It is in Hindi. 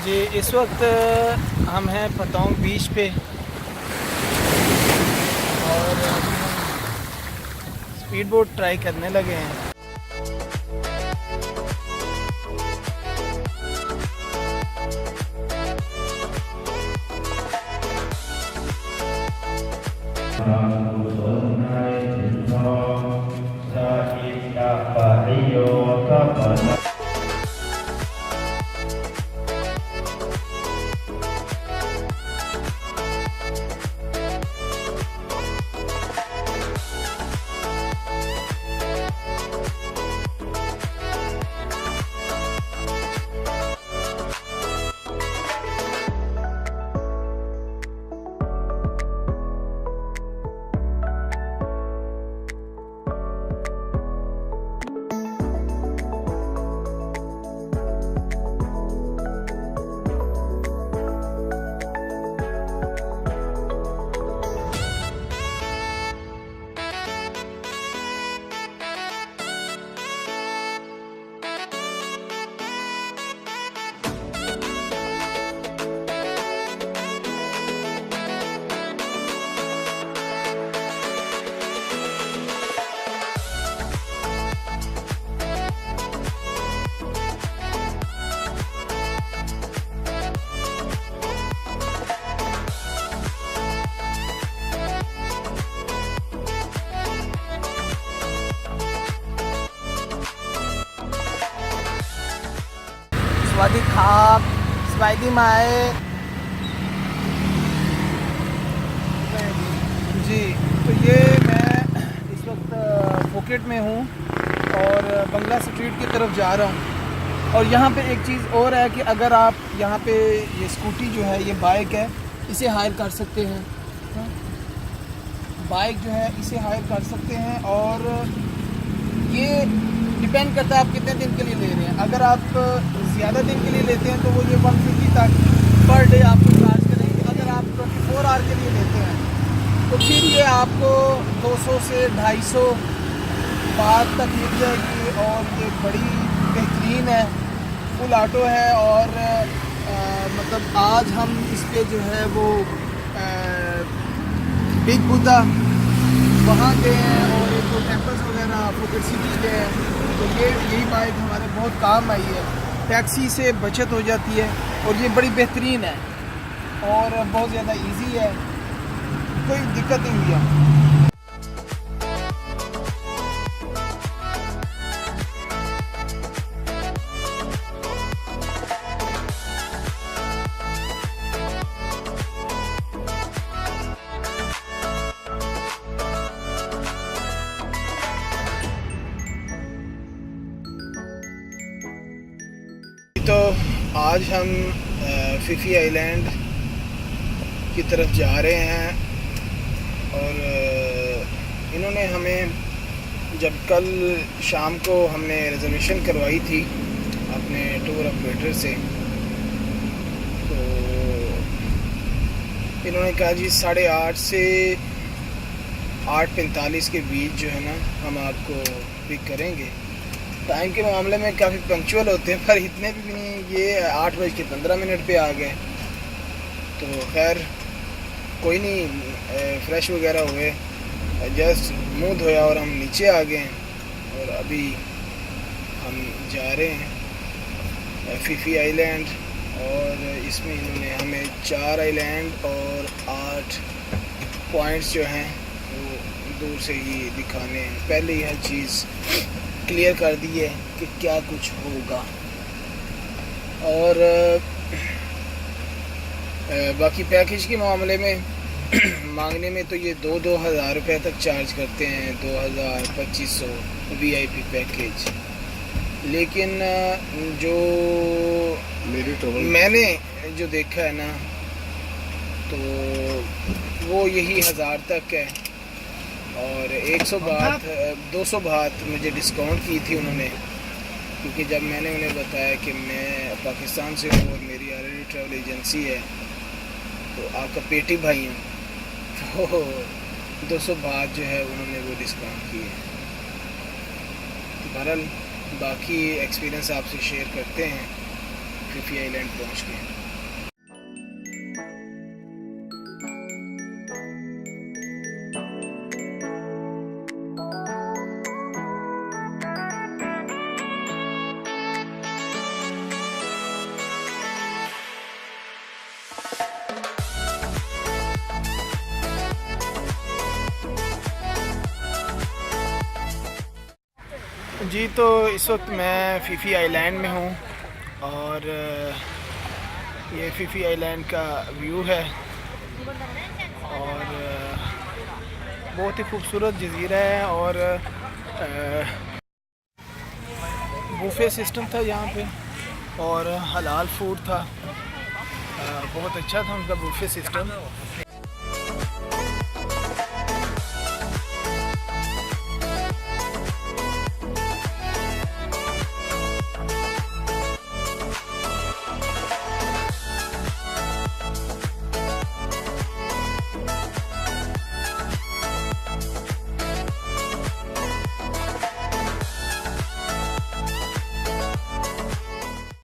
जी, इस वक्त हम हैं पतंग बीच पे और अभी हम स्पीड बोट ट्राई करने लगे हैं। स्वादी खाप स्वादी माए जी। तो ये मैं इस वक्त फुकेट में हूँ और बंगला स्ट्रीट की तरफ जा रहा हूँ। और यहाँ पे एक चीज़ और है कि अगर आप यहाँ पे ये स्कूटी जो है, ये बाइक है, इसे हायर कर सकते हैं। बाइक जो है इसे हायर कर सकते हैं और ये डिपेंड करता है आप कितने दिन के लिए ले रहे हैं। अगर आप ज़्यादा दिन के लिए लेते हैं तो वो ये 150 तक पर डे आपको चार्ज करेंगे। अगर आप 24 आवर के लिए लेते हैं तो फिर ये आपको 200 से 250 बात तक मिल जाएगी। और ये बड़ी बेहतरीन है, फुल ऑटो है। और मतलब आज हम इस पे जो है वो बिग बुद्धा वहाँ गए हैं और एक दो टेम्पल्स वगैरह फुकेट सिटी के हैं। तो यही बाइक हमारे बहुत काम आई है, टैक्सी से बचत हो जाती है और ये बड़ी बेहतरीन है और बहुत ज़्यादा इजी है, कोई दिक्कत नहीं हुई है। तो आज हम फिफी आइलैंड की तरफ जा रहे हैं और इन्होंने हमें, जब कल शाम को हमने रिज़र्वेशन करवाई थी अपने टूर ऑपरेटर से, तो इन्होंने कहा जी 8:30 से 8:45 के बीच जो है ना हम आपको पिक करेंगे। टाइम के मामले में काफ़ी पंक्चुअल होते हैं, पर इतने भी नहीं। ये 8:15 पे आ गए। तो खैर कोई नहीं, फ्रेश वगैरह हुए, जस्ट मुंह धोया और हम नीचे आ गए। और अभी हम जा रहे हैं फिफी आइलैंड और इसमें इन्होंने हमें 4 आइलैंड और 8 पॉइंट्स जो हैं वो दूर से ही दिखाने हैं। पहले ही हर चीज़ क्लियर कर दी है कि क्या कुछ होगा। और बाकी पैकेज के मामले में मांगने में तो ये 2,000 रुपये तक चार्ज करते हैं, 2,000-2,500 VIP पैकेज। लेकिन जो मैंने जो देखा है ना, तो वो यही 1,000 तक है। और 100 बात 200 बात मुझे डिस्काउंट की थी उन्होंने, क्योंकि जब मैंने उन्हें बताया कि मैं पाकिस्तान से हूँ और मेरी ऑलरेडी ट्रैवल एजेंसी है, तो आपका पेटी भाई हूँ, तो 200 बात जो है उन्होंने वो डिस्काउंट की है। बहरहाल बाकी एक्सपीरियंस आपसे शेयर करते हैं फीफी आइलैंड पहुँच गए। जी तो इस वक्त मैं फीफी आइलैंड में हूँ और ये फीफी आइलैंड का व्यू है और बहुत ही खूबसूरत जज़ीरा है और बुफे सिस्टम था यहाँ पे और हलाल फूड था। बहुत अच्छा था उनका बुफे सिस्टम।